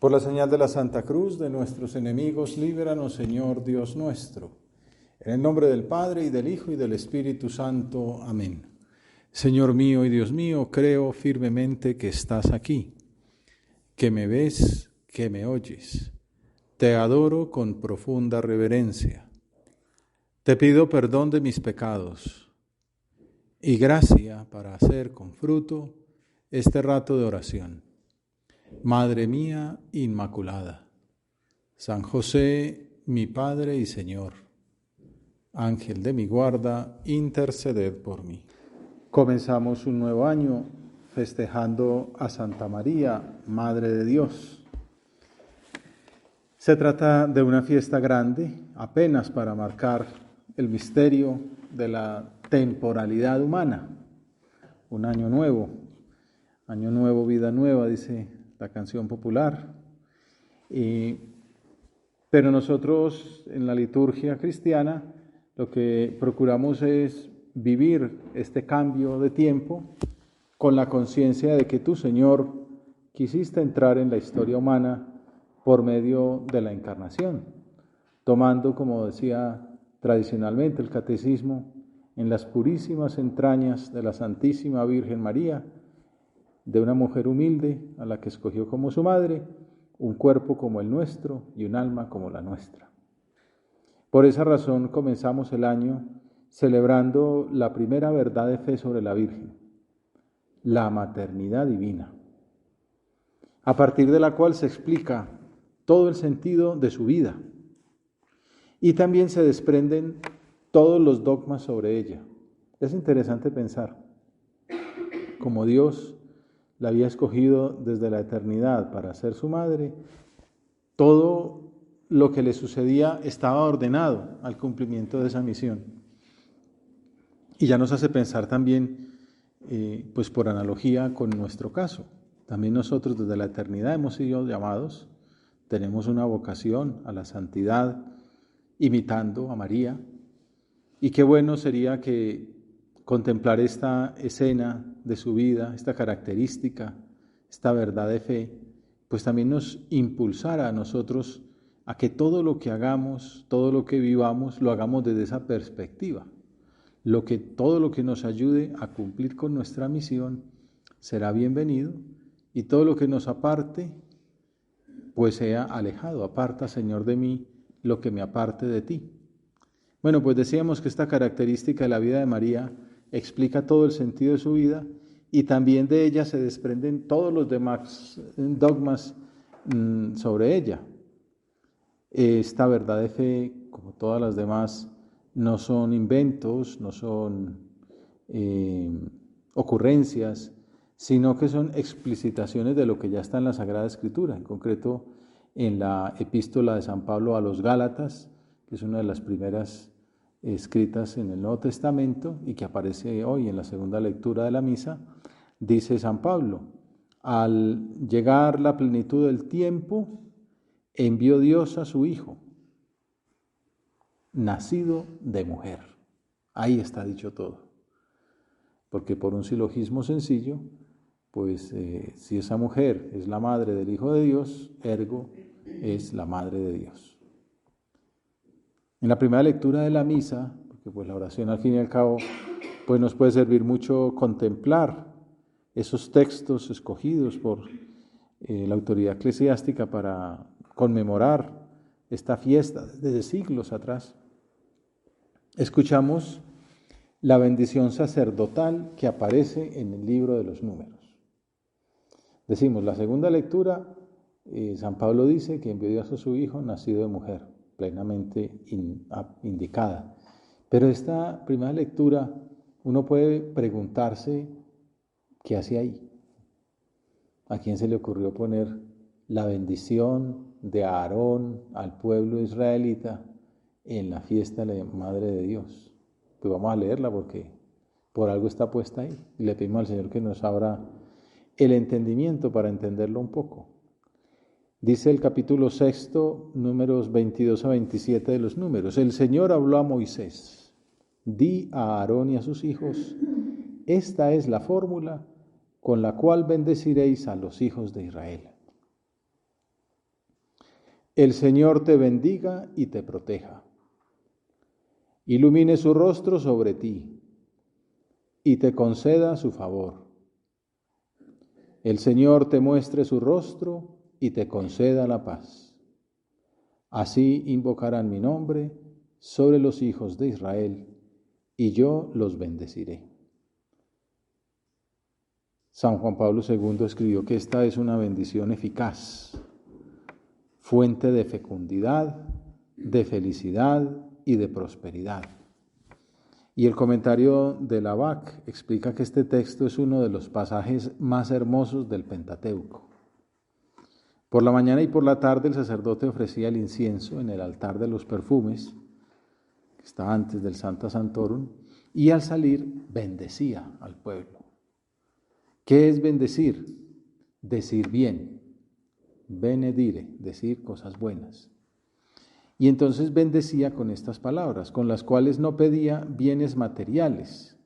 Por la señal de la Santa Cruz de nuestros enemigos, líbranos, Señor Dios nuestro. En el nombre del Padre, y del Hijo, y del Espíritu Santo. Amén. Señor mío y Dios mío, creo firmemente que estás aquí, que me ves, que me oyes. Te adoro con profunda reverencia. Te pido perdón de mis pecados y gracia para hacer con fruto este rato de oración. Madre mía Inmaculada, San José, mi Padre y Señor, Ángel de mi guarda, interceded por mí. Comenzamos un nuevo año festejando a Santa María, Madre de Dios. Se trata de una fiesta grande, apenas para marcar el misterio de la temporalidad humana. Un año nuevo, vida nueva, dice la canción popular. Pero nosotros en la liturgia cristiana lo que procuramos es vivir este cambio de tiempo con la conciencia de que tú, Señor, quisiste entrar en la historia humana por medio de la encarnación, tomando, como decía tradicionalmente el catecismo, en las purísimas entrañas de la Santísima Virgen María, de una mujer humilde a la que escogió como su madre, un cuerpo como el nuestro y un alma como la nuestra. Por esa razón comenzamos el año celebrando la primera verdad de fe sobre la Virgen, la maternidad divina, a partir de la cual se explica todo el sentido de su vida y también se desprenden todos los dogmas sobre ella. Es interesante pensar cómo Dios la había escogido desde la eternidad para ser su madre. Todo lo que le sucedía estaba ordenado al cumplimiento de esa misión. Y ya nos hace pensar también, pues por analogía con nuestro caso. También nosotros desde la eternidad hemos sido llamados, tenemos una vocación a la santidad, imitando a María. Y qué bueno sería que contemplar esta escena de su vida, esta característica, esta verdad de fe, pues también nos impulsara a nosotros a que todo lo que hagamos, todo lo que vivamos, lo hagamos desde esa perspectiva. Todo lo que nos ayude a cumplir con nuestra misión será bienvenido, y todo lo que nos aparte, pues sea alejado. Aparta, Señor, de mí lo que me aparte de ti. Bueno, pues decíamos que esta característica de la vida de María explica todo el sentido de su vida, y también de ella se desprenden todos los demás dogmas sobre ella. Esta verdad de fe, como todas las demás, no son inventos, no son ocurrencias, sino que son explicitaciones de lo que ya está en la Sagrada Escritura, en concreto en la epístola de San Pablo a los Gálatas, que es una de las primeras escritas en el Nuevo Testamento y que aparece hoy en la segunda lectura de la misa. Dice San Pablo: al llegar la plenitud del tiempo, envió Dios a su Hijo, nacido de mujer. Ahí está dicho todo. Porque por un silogismo sencillo, pues si esa mujer es la madre del Hijo de Dios, ergo es la madre de Dios. En la primera lectura de la misa, porque pues la oración al fin y al cabo pues nos puede servir mucho contemplar esos textos escogidos por la autoridad eclesiástica para conmemorar esta fiesta desde siglos atrás. Escuchamos la bendición sacerdotal que aparece en el libro de los Números. Decimos, la segunda lectura, San Pablo dice que envió Dios a su Hijo nacido de mujer, plenamente indicada. Pero esta primera lectura, uno puede preguntarse qué hace ahí. ¿A quién se le ocurrió poner la bendición de Aarón al pueblo israelita en la fiesta de la Madre de Dios? Pues vamos a leerla porque por algo está puesta ahí. Y le pedimos al Señor que nos abra el entendimiento para entenderlo un poco. Dice el capítulo 6, números 22 a 27 de los Números: el Señor habló a Moisés: di a Aarón y a sus hijos, esta es la fórmula con la cual bendeciréis a los hijos de Israel. El Señor te bendiga y te proteja. Ilumine su rostro sobre ti y te conceda su favor. El Señor te muestre su rostro y te conceda la paz. Así invocarán mi nombre sobre los hijos de Israel, y yo los bendeciré. San Juan Pablo II escribió que esta es una bendición eficaz, fuente de fecundidad, de felicidad y de prosperidad. Y el comentario de Labac explica que este texto es uno de los pasajes más hermosos del Pentateuco. Por la mañana y por la tarde el sacerdote ofrecía el incienso en el altar de los perfumes, que está antes del Sancta Sanctorum, y al salir bendecía al pueblo. ¿Qué es bendecir? Decir bien, benedire, decir cosas buenas. Y entonces bendecía con estas palabras, con las cuales no pedía bienes materiales.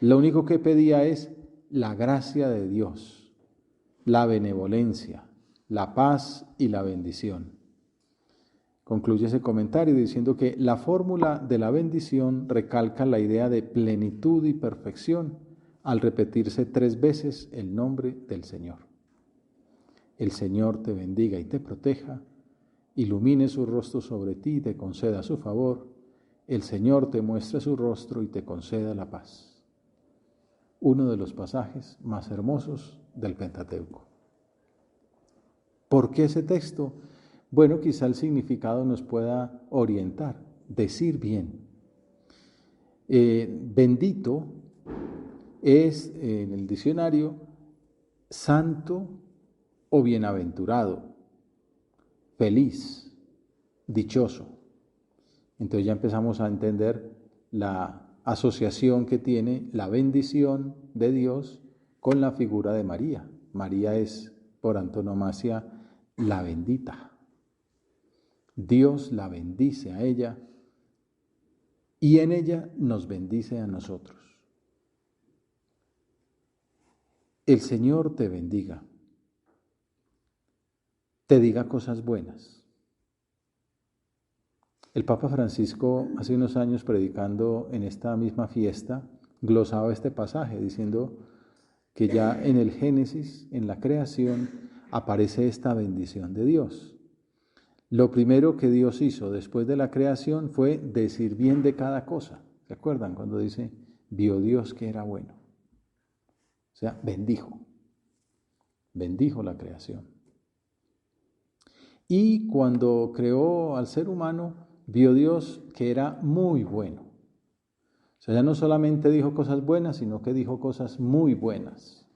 Lo único que pedía es la gracia de Dios, la benevolencia, la paz y la bendición. Concluye ese comentario diciendo que la fórmula de la bendición recalca la idea de plenitud y perfección al repetirse 3 veces el nombre del Señor. El Señor te bendiga y te proteja, ilumine su rostro sobre ti y te conceda su favor. El Señor te muestre su rostro y te conceda la paz. Uno de los pasajes más hermosos del Pentateuco. ¿Por qué ese texto? Bueno, quizá el significado nos pueda orientar. Decir bien. Bendito es, en el diccionario, santo o bienaventurado, feliz, dichoso. Entonces ya empezamos a entender la asociación que tiene la bendición de Dios con la figura de María. María es, por antonomasia, la bendita. Dios la bendice a ella y en ella nos bendice a nosotros. El Señor te bendiga, te diga cosas buenas. El Papa Francisco, hace unos años predicando en esta misma fiesta, glosaba este pasaje diciendo que ya en el Génesis, en la creación, aparece esta bendición de Dios. Lo primero que Dios hizo después de la creación fue decir bien de cada cosa. ¿Se acuerdan cuando dice, vio Dios que era bueno? O sea, bendijo la creación. Y cuando creó al ser humano, vio Dios que era muy bueno. O sea, ya no solamente dijo cosas buenas, sino que dijo cosas muy buenas.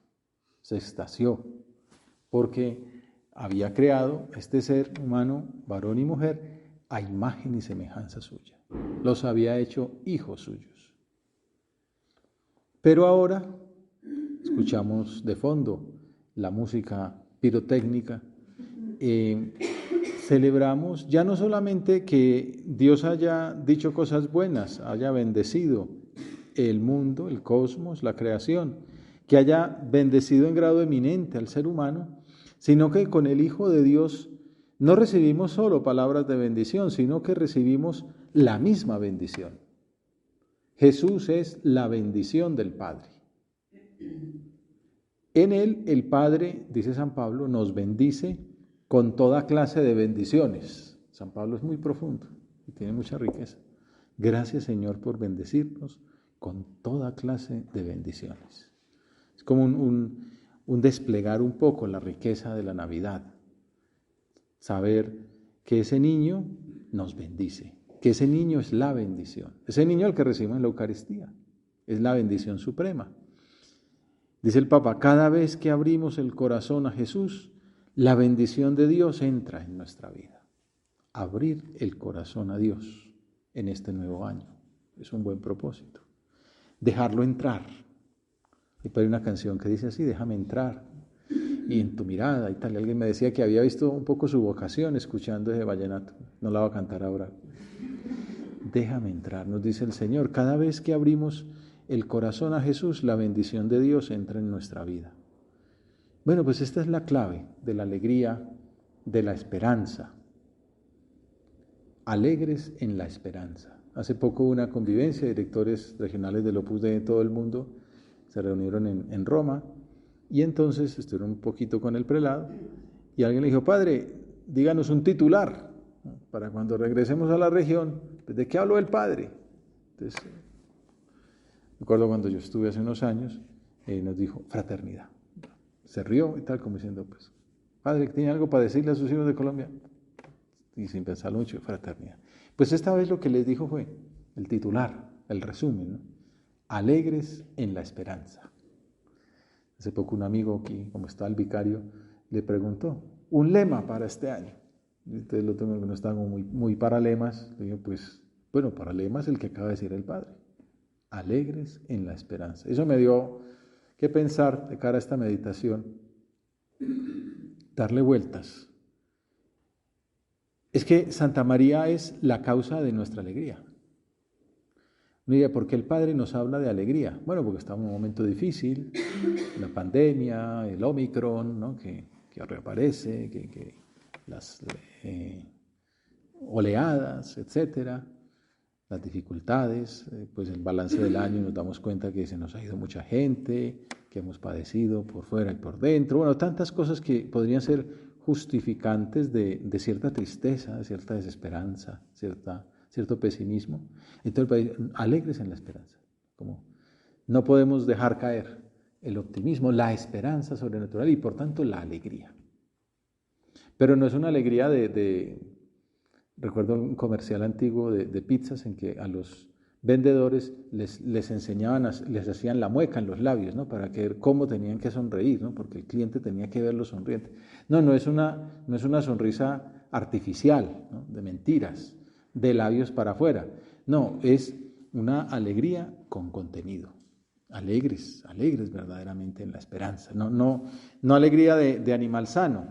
Se extasió, porque había creado este ser humano, varón y mujer, a imagen y semejanza suya. Los había hecho hijos suyos. Pero ahora escuchamos de fondo la música pirotécnica. Celebramos ya no solamente que Dios haya dicho cosas buenas, haya bendecido el mundo, el cosmos, la creación, que haya bendecido en grado eminente al ser humano, sino que con el Hijo de Dios no recibimos solo palabras de bendición, sino que recibimos la misma bendición. Jesús es la bendición del Padre. En Él, el Padre, dice San Pablo, nos bendice con toda clase de bendiciones. San Pablo es muy profundo y tiene mucha riqueza. Gracias, Señor, por bendecirnos con toda clase de bendiciones. Es como un desplegar un poco la riqueza de la Navidad. Saber que ese niño nos bendice, que ese niño es la bendición. Ese niño al que recibimos en la Eucaristía es la bendición suprema. Dice el Papa, cada vez que abrimos el corazón a Jesús, la bendición de Dios entra en nuestra vida. Abrir el corazón a Dios en este nuevo año es un buen propósito. Dejarlo entrar. Y hay una canción que dice así, déjame entrar. Y en tu mirada y tal. Alguien me decía que había visto un poco su vocación escuchando ese vallenato. No la va a cantar ahora. Déjame entrar, nos dice el Señor. Cada vez que abrimos el corazón a Jesús, la bendición de Dios entra en nuestra vida. Bueno, pues esta es la clave de la alegría, de la esperanza. alegres en la esperanza. Hace poco hubo una convivencia de directores regionales del Opus Dei de todo el mundo, se reunieron en Roma, y entonces estuvieron un poquito con el prelado, y alguien le dijo: padre, díganos un titular, ¿no?, para cuando regresemos a la región, ¿de qué habló el padre? Entonces, recuerdo cuando yo estuve hace unos años, nos dijo: fraternidad. Se rió y tal, como diciendo: pues, padre, ¿tiene algo para decirle a sus hijos de Colombia? Y sin pensarlo mucho, fraternidad. Pues esta vez lo que les dijo fue el titular, el resumen, ¿no? Alegres en la esperanza. Hace poco un amigo aquí, como está el vicario, le preguntó un lema para este año. Y entonces lo tengo que no estaba muy para lemas. Le digo: pues, bueno, para lemas el que acaba de decir el padre. Alegres en la esperanza. Eso me dio que pensar de cara a esta meditación, darle vueltas. Es que Santa María es la causa de nuestra alegría. Uno diría: ¿por qué el Padre nos habla de alegría? Bueno, porque estamos en un momento difícil, la pandemia, el Omicron, ¿no?, que reaparece, que las oleadas, etcétera, las dificultades, pues el balance del año nos damos cuenta que se nos ha ido mucha gente, que hemos padecido por fuera y por dentro, bueno, tantas cosas que podrían ser justificantes de cierta tristeza, de cierta desesperanza, cierto pesimismo. Entonces, alegres en la esperanza, como no podemos dejar caer el optimismo, la esperanza sobrenatural y por tanto la alegría. Pero no es una alegría recuerdo un comercial antiguo de pizzas en que a los vendedores les enseñaban, les hacían la mueca en los labios, ¿no?, para ver cómo tenían que sonreír, ¿no?, porque el cliente tenía que verlo sonriente. No es una sonrisa artificial, ¿no?, de mentiras, de labios para afuera. No, es una alegría con contenido. Alegres verdaderamente en la esperanza. No alegría de animal sano,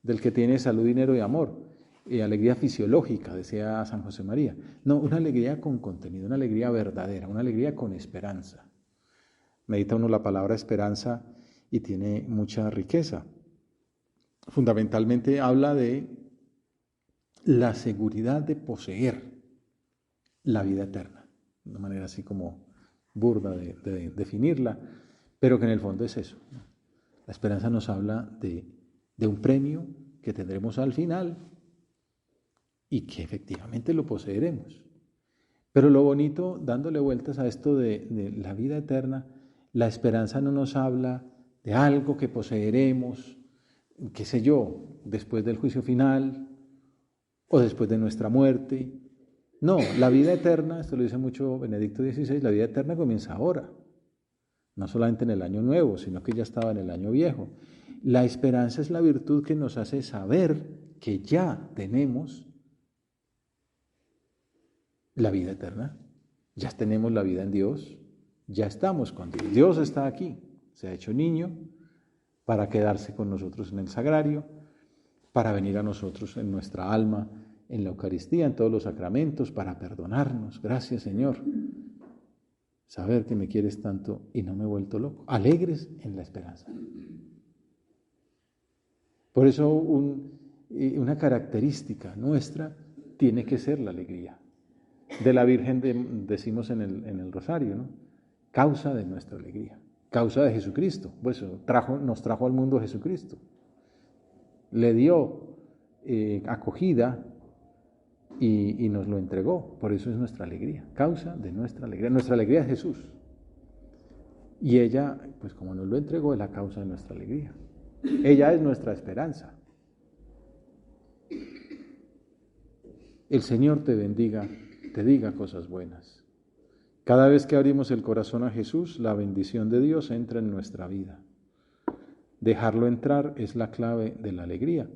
del que tiene salud, dinero y amor. Alegría fisiológica, decía San José María. No, una alegría con contenido, una alegría verdadera, una alegría con esperanza. Medita uno la palabra esperanza y tiene mucha riqueza. Fundamentalmente habla de la seguridad de poseer la vida eterna, de una manera así como burda de definirla, pero que en el fondo es eso. La esperanza nos habla de un premio que tendremos al final y que efectivamente lo poseeremos. Pero lo bonito, dándole vueltas a esto de la vida eterna, la esperanza no nos habla de algo que poseeremos, qué sé yo, después del juicio final o después de nuestra muerte. No, la vida eterna, esto lo dice mucho Benedicto XVI, la vida eterna comienza ahora, no solamente en el año nuevo, sino que ya estaba en el año viejo. La esperanza es la virtud que nos hace saber que ya tenemos la vida eterna, ya tenemos la vida en Dios, ya estamos con Dios. Dios está aquí, se ha hecho niño para quedarse con nosotros en el sagrario, para venir a nosotros en nuestra alma, en la Eucaristía, en todos los sacramentos, para perdonarnos. Gracias, Señor. Saber que me quieres tanto y no me he vuelto loco. Alegres en la esperanza. Por eso una característica nuestra tiene que ser la alegría. De la Virgen decimos en el rosario, ¿no?, causa de nuestra alegría, causa de Jesucristo. Pues nos trajo al mundo Jesucristo. Le dio acogida y nos lo entregó. Por eso es nuestra alegría, causa de nuestra alegría. Nuestra alegría es Jesús. Y ella, pues como nos lo entregó, es la causa de nuestra alegría. Ella es nuestra esperanza. El Señor te bendiga, te diga cosas buenas. Cada vez que abrimos el corazón a Jesús, la bendición de Dios entra en nuestra vida. Dejarlo entrar es la clave de la alegría.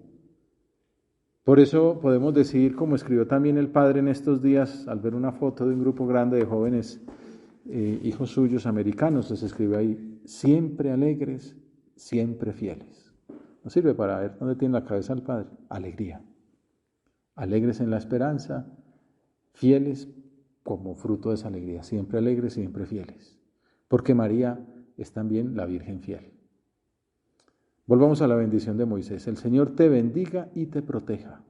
Por eso podemos decir, como escribió también el Padre en estos días, al ver una foto de un grupo grande de jóvenes, hijos suyos americanos, les escribe ahí: siempre alegres, siempre fieles. Nos sirve para ver dónde tiene la cabeza el Padre. Alegría. Alegres en la esperanza, fieles como fruto de esa alegría. Siempre alegres, siempre fieles. Porque María es también la Virgen fiel. Volvamos a la bendición de Moisés. El Señor te bendiga y te proteja.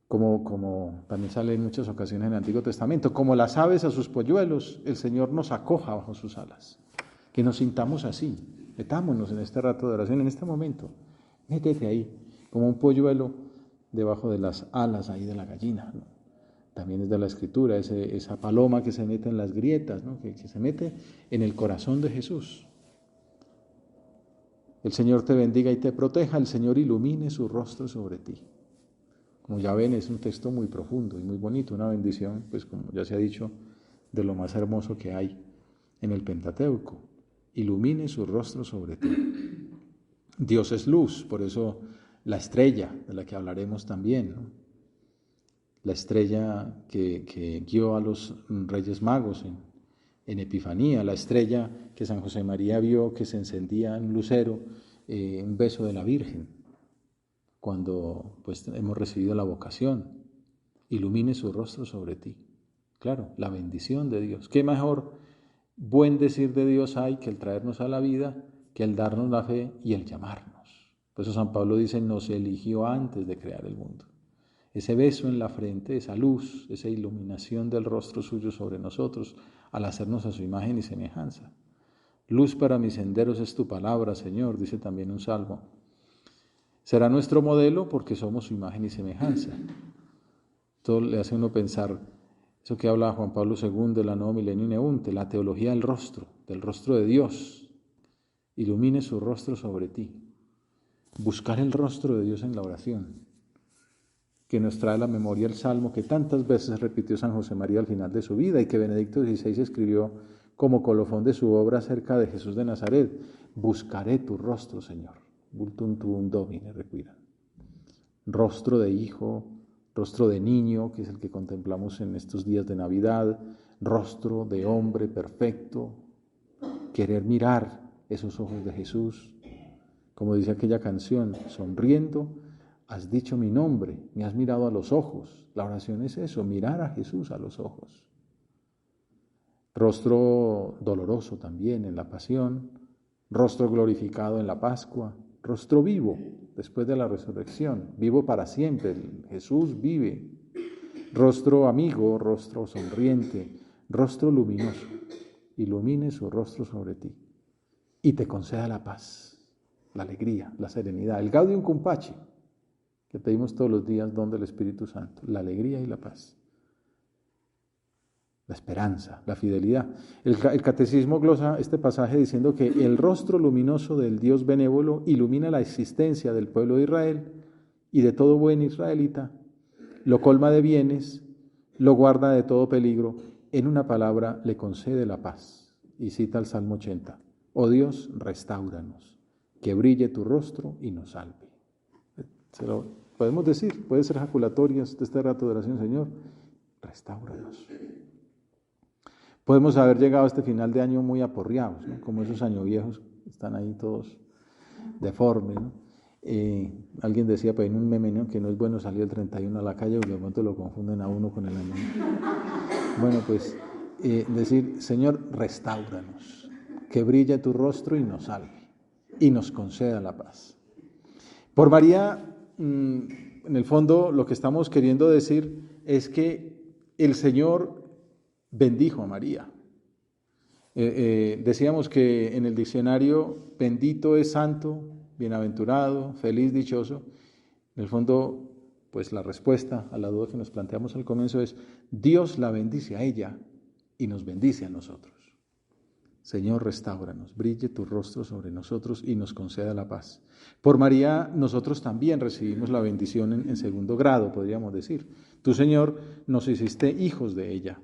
como también sale en muchas ocasiones en el Antiguo Testamento, como las aves a sus polluelos, el Señor nos acoja bajo sus alas. Que nos sintamos así, metámonos en este rato de oración, en este momento, métete ahí, como un polluelo debajo de las alas ahí de la gallina, ¿no? También es de la Escritura, esa paloma que se mete en las grietas, ¿no? que se mete en el corazón de Jesús. El Señor te bendiga y te proteja, el Señor ilumine su rostro sobre ti. Como ya ven, es un texto muy profundo y muy bonito, una bendición, pues como ya se ha dicho, de lo más hermoso que hay en el Pentateuco. Ilumine su rostro sobre ti. Dios es luz, por eso la estrella, de la que hablaremos también, ¿no? La estrella que guió a los Reyes Magos en Epifanía, la estrella que San José María vio que se encendía en un lucero, un beso de la Virgen, cuando pues hemos recibido la vocación. Ilumine su rostro sobre ti. Claro, la bendición de Dios. ¿Qué mejor buen decir de Dios hay que el traernos a la vida, que el darnos la fe y el llamarnos? Por eso San Pablo dice, nos eligió antes de crear el mundo. Ese beso en la frente, esa luz, esa iluminación del rostro suyo sobre nosotros, al hacernos a su imagen y semejanza. Luz para mis senderos es tu palabra, Señor, dice también un salmo. Será nuestro modelo porque somos su imagen y semejanza. Todo le hace a uno pensar, eso que habla Juan Pablo II de la Nueva Milenio Neunte, la teología del rostro de Dios. Ilumine su rostro sobre ti. Buscar el rostro de Dios en la oración, que nos trae a la memoria el salmo que tantas veces repitió San José María al final de su vida y que Benedicto XVI escribió como colofón de su obra acerca de Jesús de Nazaret. Buscaré tu rostro, Señor. Vultum tuum Domine requiram. Rostro de hijo, rostro de niño, que es el que contemplamos en estos días de Navidad, rostro de hombre perfecto, querer mirar esos ojos de Jesús, como dice aquella canción, sonriendo, has dicho mi nombre, me has mirado a los ojos. La oración es eso, mirar a Jesús a los ojos. Rostro doloroso también en la pasión, rostro glorificado en la Pascua, rostro vivo después de la resurrección, vivo para siempre, Jesús vive. Rostro amigo, rostro sonriente, rostro luminoso, ilumine su rostro sobre ti y te conceda la paz, la alegría, la serenidad, el Gaudium cum Pace, que pedimos todos los días, don del Espíritu Santo, la alegría y la paz, la esperanza, la fidelidad. El Catecismo glosa este pasaje diciendo que el rostro luminoso del Dios benévolo ilumina la existencia del pueblo de Israel y de todo buen israelita, lo colma de bienes, lo guarda de todo peligro, en una palabra le concede la paz. Y cita el Salmo 80, oh Dios, restáuranos, que brille tu rostro y nos salve. Se lo podemos decir, puede ser jaculatorias de este rato de oración, Señor, restáuranos. Podemos haber llegado a este final de año muy aporreados, ¿no? Como esos años viejos, están ahí todos deformes, ¿no? Alguien decía pues, en un meme, ¿no?, que no es bueno salir el 31 a la calle porque de pronto lo confunden a uno con el año. Bueno, pues decir, Señor, restáuranos, que brille tu rostro y nos salve, y nos conceda la paz. Por María, en el fondo, lo que estamos queriendo decir es que el Señor bendijo a María. Decíamos que en el diccionario, bendito es santo, bienaventurado, feliz, dichoso. En el fondo, pues la respuesta a la duda que nos planteamos al comienzo es, Dios la bendice a ella y nos bendice a nosotros. Señor, restáuranos, brille tu rostro sobre nosotros y nos conceda la paz. Por María, nosotros también recibimos la bendición en segundo grado, podríamos decir. Tú, Señor, nos hiciste hijos de ella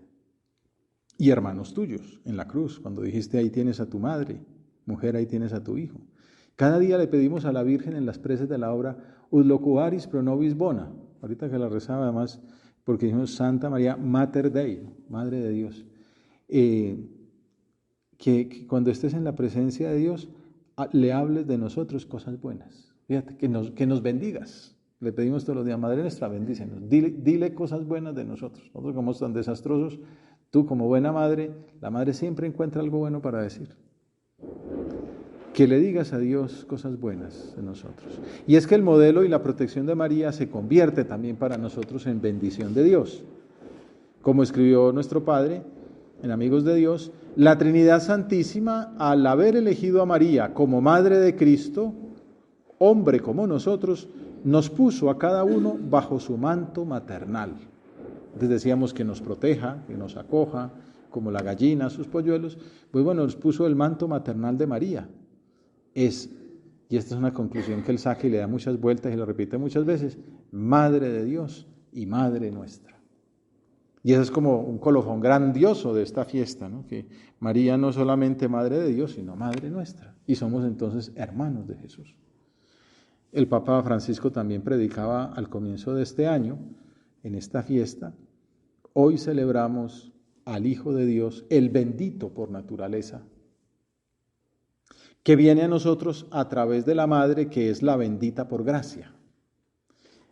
y hermanos tuyos en la cruz, cuando dijiste, ahí tienes a tu madre, mujer, ahí tienes a tu hijo. Cada día le pedimos a la Virgen en las preces de la obra, Ut locuaris pro nobis bona, ahorita que la rezaba además, porque dijimos Santa María, Mater Dei, Madre de Dios, que cuando estés en la presencia de Dios, le hables de nosotros cosas buenas. Fíjate, que nos bendigas. Le pedimos todos los días, Madre nuestra, bendícenos. Dile cosas buenas de nosotros. Nosotros como tan desastrosos, tú como buena madre, la madre siempre encuentra algo bueno para decir. que le digas a Dios cosas buenas de nosotros. Y es que el modelo y la protección de María se convierte también para nosotros en bendición de Dios. Como escribió nuestro Padre en Amigos de Dios, la Trinidad Santísima, al haber elegido a María como Madre de Cristo, hombre como nosotros, nos puso a cada uno bajo su manto maternal. Entonces decíamos que nos proteja, que nos acoja, como la gallina a sus polluelos. Pues bueno, nos puso el manto maternal de María. Y esta es una conclusión que él saca y le da muchas vueltas y lo repite muchas veces: Madre de Dios y Madre nuestra. Y eso es como un colofón grandioso de esta fiesta, ¿no? Que María no solamente Madre de Dios, sino Madre nuestra. Y somos entonces hermanos de Jesús. El Papa Francisco también predicaba al comienzo de este año, en esta fiesta: hoy celebramos al Hijo de Dios, el bendito por naturaleza, que viene a nosotros a través de la Madre, que es la bendita por gracia.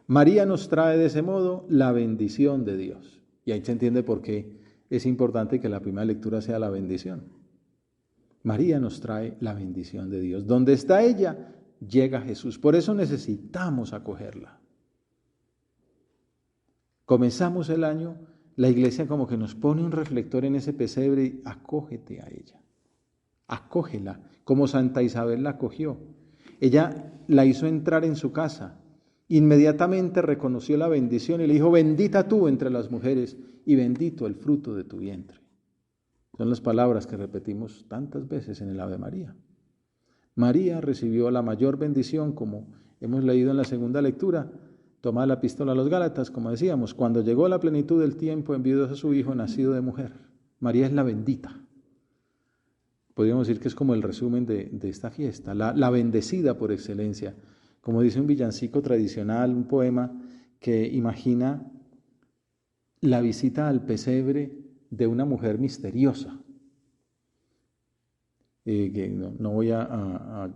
María nos trae de ese modo la bendición de Dios. Y ahí se entiende por qué es importante que la primera lectura sea la bendición. María nos trae la bendición de Dios. Donde está ella, llega Jesús. Por eso necesitamos acogerla. Comenzamos el año, la iglesia como que nos pone un reflector en ese pesebre y acógete a ella. Acógela, como Santa Isabel la acogió. Ella la hizo entrar en su casa. Inmediatamente reconoció la bendición y le dijo: bendita tú entre las mujeres y bendito el fruto de tu vientre. Son las palabras que repetimos tantas veces en el Ave María. María recibió la mayor bendición, como hemos leído en la segunda lectura, tomada la epístola a los Gálatas, como decíamos: cuando llegó la plenitud del tiempo, envió a su Hijo nacido de mujer. María es la bendita. Podríamos decir que es como el resumen de esta fiesta, la bendecida por excelencia. Como dice un villancico tradicional, un poema que imagina la visita al pesebre de una mujer misteriosa. Que no voy a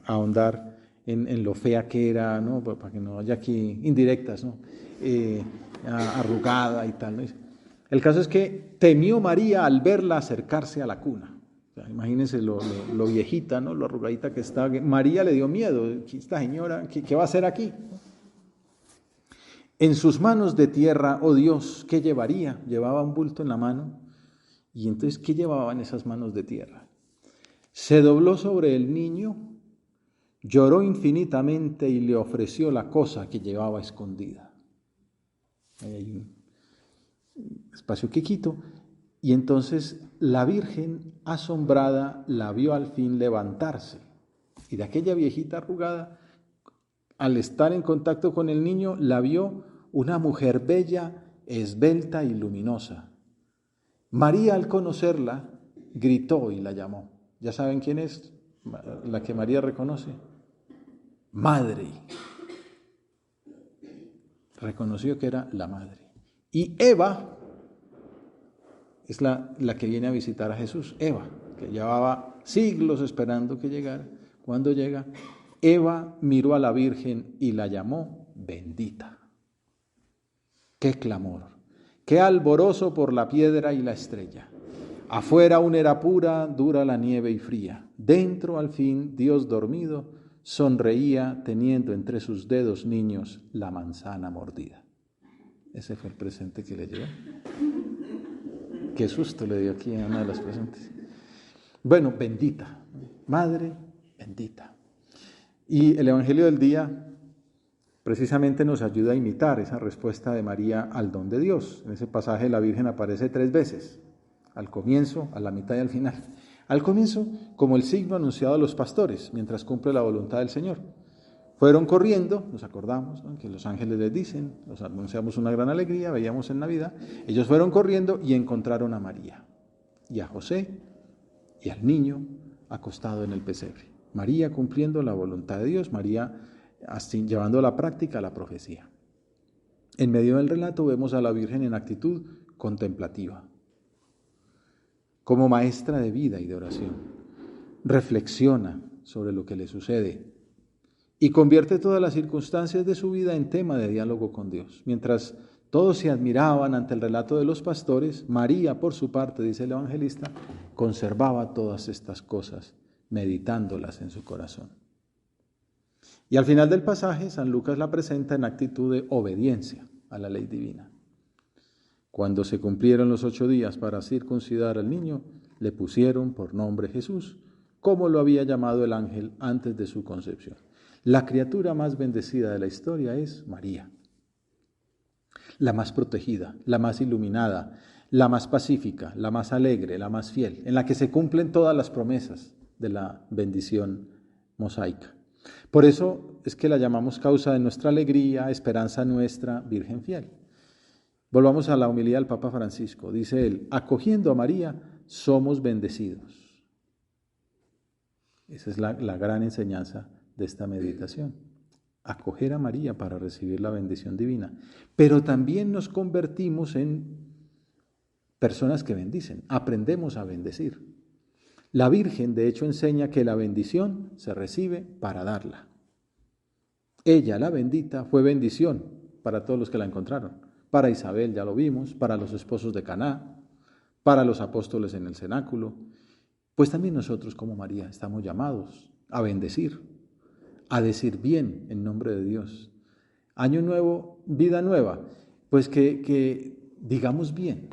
ahondar en lo fea que era, ¿no? Para que no haya aquí indirectas, ¿no? Arrugada y tal, ¿no? El caso es que temió María al verla acercarse a la cuna. O sea, imagínense lo viejita, ¿no? Lo arrugadita que está. María le dio miedo. Esta señora, ¿qué va a hacer aquí? En sus manos de tierra, oh Dios, ¿qué llevaría? Llevaba un bulto en la mano. Y entonces, ¿qué llevaba en esas manos de tierra? Se dobló sobre el niño, lloró infinitamente y le ofreció la cosa que llevaba escondida. Ahí hay un espacio que quito. Y entonces la Virgen, asombrada, la vio al fin levantarse. Y de aquella viejita arrugada, al estar en contacto con el niño, la vio una mujer bella, esbelta y luminosa. María, al conocerla, gritó y la llamó. ¿Ya saben quién es la que María reconoce? Madre. Reconoció que era la madre. Y Eva es la que viene a visitar a Jesús. Eva, que llevaba siglos esperando que llegara. Cuando llega, Eva miró a la Virgen y la llamó bendita. ¡Qué clamor! ¡Qué alborozo por la piedra y la estrella! Afuera aún era pura, dura la nieve y fría. Dentro, al fin, Dios dormido sonreía, teniendo entre sus dedos niños la manzana mordida. Ese fue el presente que le llevó. Qué susto le dio aquí a una de las presentes. Bueno, bendita, Madre bendita. Y el Evangelio del día precisamente nos ayuda a imitar esa respuesta de María al don de Dios. En ese pasaje la Virgen aparece 3 veces, al comienzo, a la mitad y al final. Al comienzo, como el signo anunciado a los pastores, mientras cumple la voluntad del Señor. Fueron corriendo, nos acordamos, ¿no?, que los ángeles les dicen, nos anunciamos una gran alegría, veíamos en Navidad. Ellos fueron corriendo y encontraron a María, y a José, y al niño acostado en el pesebre. María cumpliendo la voluntad de Dios, María así, llevando a la práctica la profecía. En medio del relato vemos a la Virgen en actitud contemplativa, como maestra de vida y de oración. Reflexiona sobre lo que le sucede y convierte todas las circunstancias de su vida en tema de diálogo con Dios. Mientras todos se admiraban ante el relato de los pastores, María, por su parte, dice el evangelista, conservaba todas estas cosas meditándolas en su corazón. Y al final del pasaje, San Lucas la presenta en actitud de obediencia a la ley divina. Cuando se cumplieron los 8 días para circuncidar al niño, le pusieron por nombre Jesús, como lo había llamado el ángel antes de su concepción. La criatura más bendecida de la historia es María, la más protegida, la más iluminada, la más pacífica, la más alegre, la más fiel, en la que se cumplen todas las promesas de la bendición mosaica. Por eso es que la llamamos causa de nuestra alegría, esperanza nuestra, Virgen fiel. Volvamos a la homilía del Papa Francisco. Dice él, acogiendo a María, somos bendecidos. Esa es la gran enseñanza de esta meditación. Acoger a María para recibir la bendición divina. Pero también nos convertimos en personas que bendicen. Aprendemos a bendecir. La Virgen, de hecho, enseña que la bendición se recibe para darla. Ella, la bendita, fue bendición para todos los que la encontraron. Para Isabel, ya lo vimos, para los esposos de Caná, para los apóstoles en el cenáculo. Pues también nosotros, como María, estamos llamados a bendecir, a decir bien en nombre de Dios. Año nuevo, vida nueva, pues que digamos bien.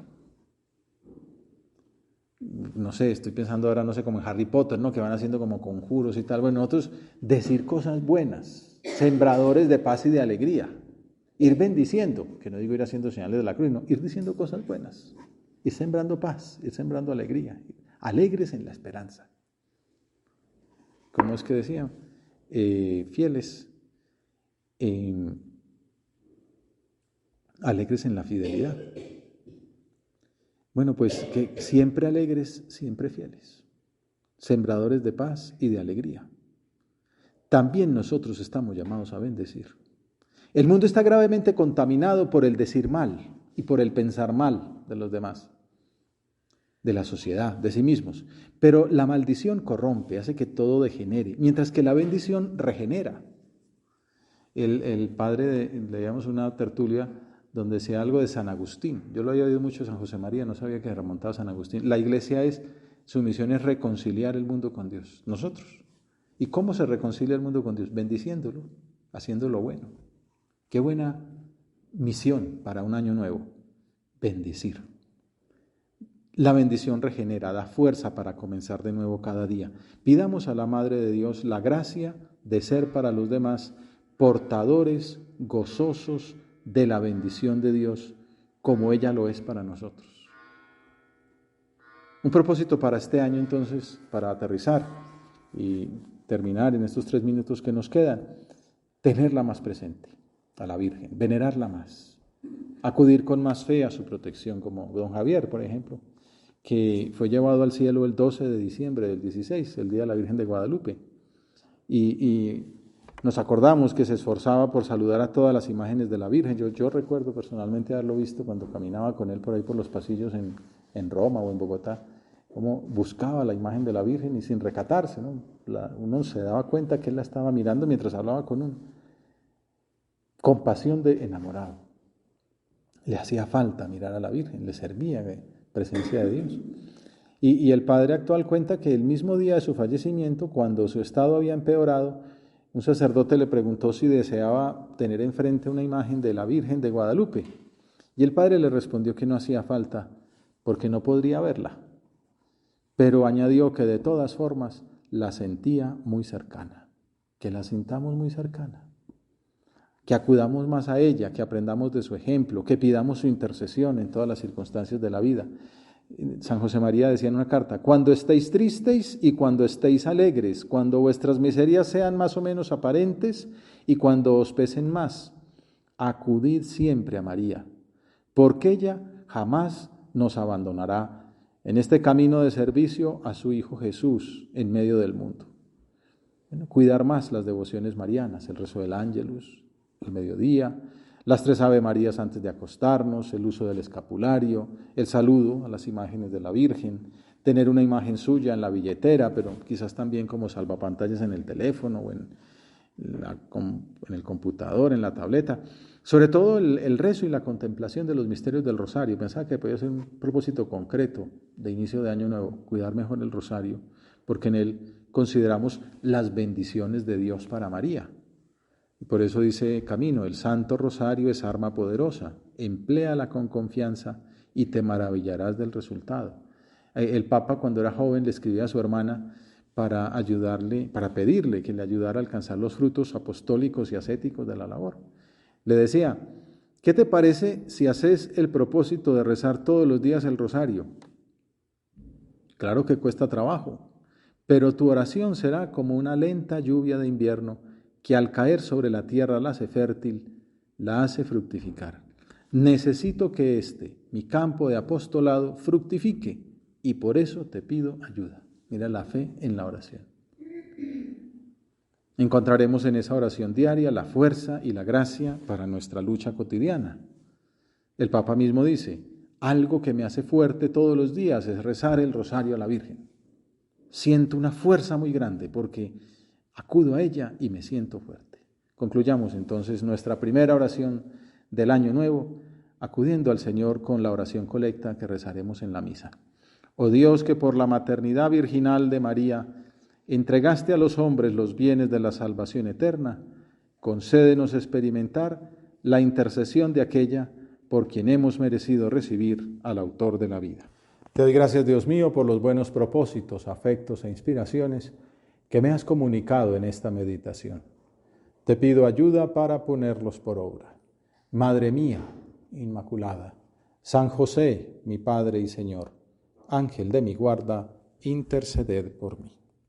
No sé, estoy pensando ahora, no sé, como en Harry Potter, ¿no? Que van haciendo como conjuros y tal. Bueno, nosotros decir cosas buenas, sembradores de paz y de alegría. Ir bendiciendo, que no digo ir haciendo señales de la cruz, no, ir diciendo cosas buenas, ir sembrando paz, ir sembrando alegría, alegres en la esperanza. ¿Cómo es que decía? Fieles, alegres en la fidelidad. Bueno, pues que siempre alegres, siempre fieles, sembradores de paz y de alegría. También nosotros estamos llamados a bendecir. El mundo está gravemente contaminado por el decir mal y por el pensar mal de los demás, de la sociedad, de sí mismos. Pero la maldición corrompe, hace que todo degenere, mientras que la bendición regenera. El padre, leíamos una tertulia donde decía algo de San Agustín. Yo lo había oído mucho de San José María, no sabía que remontaba a San Agustín. La iglesia su misión es reconciliar el mundo con Dios, nosotros. ¿Y cómo se reconcilia el mundo con Dios? Bendiciéndolo, haciéndolo bueno. Qué buena misión para un año nuevo, bendecir. La bendición regenera, da fuerza para comenzar de nuevo cada día. Pidamos a la Madre de Dios la gracia de ser para los demás portadores gozosos de la bendición de Dios, como ella lo es para nosotros. Un propósito para este año, entonces, para aterrizar y terminar en estos 3 minutos que nos quedan, tenerla más presente, a la Virgen, venerarla más, acudir con más fe a su protección, como don Javier, por ejemplo, que fue llevado al cielo el 12 de diciembre del 16, el día de la Virgen de Guadalupe, y nos acordamos que se esforzaba por saludar a todas las imágenes de la Virgen. Yo recuerdo personalmente haberlo visto cuando caminaba con él por ahí por los pasillos en Roma o en Bogotá, cómo buscaba la imagen de la Virgen y sin recatarse, ¿no? Uno se daba cuenta que él la estaba mirando mientras hablaba con uno. Compasión de enamorado. Le hacía falta mirar a la Virgen, le servía de presencia de Dios. Y el padre actual cuenta que el mismo día de su fallecimiento, cuando su estado había empeorado, un sacerdote le preguntó si deseaba tener enfrente una imagen de la Virgen de Guadalupe. Y el padre le respondió que no hacía falta, porque no podría verla. Pero añadió que de todas formas la sentía muy cercana, que la sintamos muy cercana, que acudamos más a ella, que aprendamos de su ejemplo, que pidamos su intercesión en todas las circunstancias de la vida. San José María decía en una carta, cuando estéis tristes y cuando estéis alegres, cuando vuestras miserias sean más o menos aparentes y cuando os pesen más, acudid siempre a María, porque ella jamás nos abandonará en este camino de servicio a su Hijo Jesús en medio del mundo. Bueno, cuidar más las devociones marianas, el rezo del Ángelus, el mediodía, las 3 Ave Marías antes de acostarnos, el uso del escapulario, el saludo a las imágenes de la Virgen, tener una imagen suya en la billetera, pero quizás también como salvapantallas en el teléfono o en el computador, en la tableta. Sobre todo el rezo y la contemplación de los misterios del rosario. Pensaba que podía ser un propósito concreto de inicio de año nuevo, cuidar mejor el rosario, porque en él consideramos las bendiciones de Dios para María. Y por eso dice Camino, el Santo Rosario es arma poderosa, empléala con confianza y te maravillarás del resultado. El Papa, cuando era joven, le escribía a su hermana para ayudarle, para pedirle que le ayudara a alcanzar los frutos apostólicos y ascéticos de la labor. Le decía: ¿qué te parece si haces el propósito de rezar todos los días el rosario? Claro que cuesta trabajo, pero tu oración será como una lenta lluvia de invierno que al caer sobre la tierra la hace fértil, la hace fructificar. Necesito que mi campo de apostolado, fructifique y por eso te pido ayuda. Mira la fe en la oración. Encontraremos en esa oración diaria la fuerza y la gracia para nuestra lucha cotidiana. El Papa mismo dice: algo que me hace fuerte todos los días es rezar el rosario a la Virgen. Siento una fuerza muy grande porque acudo a ella y me siento fuerte. Concluyamos entonces nuestra primera oración del Año Nuevo, acudiendo al Señor con la oración colecta que rezaremos en la misa. Oh Dios, que por la maternidad virginal de María entregaste a los hombres los bienes de la salvación eterna, concédenos experimentar la intercesión de aquella por quien hemos merecido recibir al autor de la vida. Te doy gracias, Dios mío, por los buenos propósitos, afectos e inspiraciones que me has comunicado en esta meditación. Te pido ayuda para ponerlos por obra. Madre mía, Inmaculada, San José, mi Padre y Señor, Ángel de mi guarda, interceded por mí.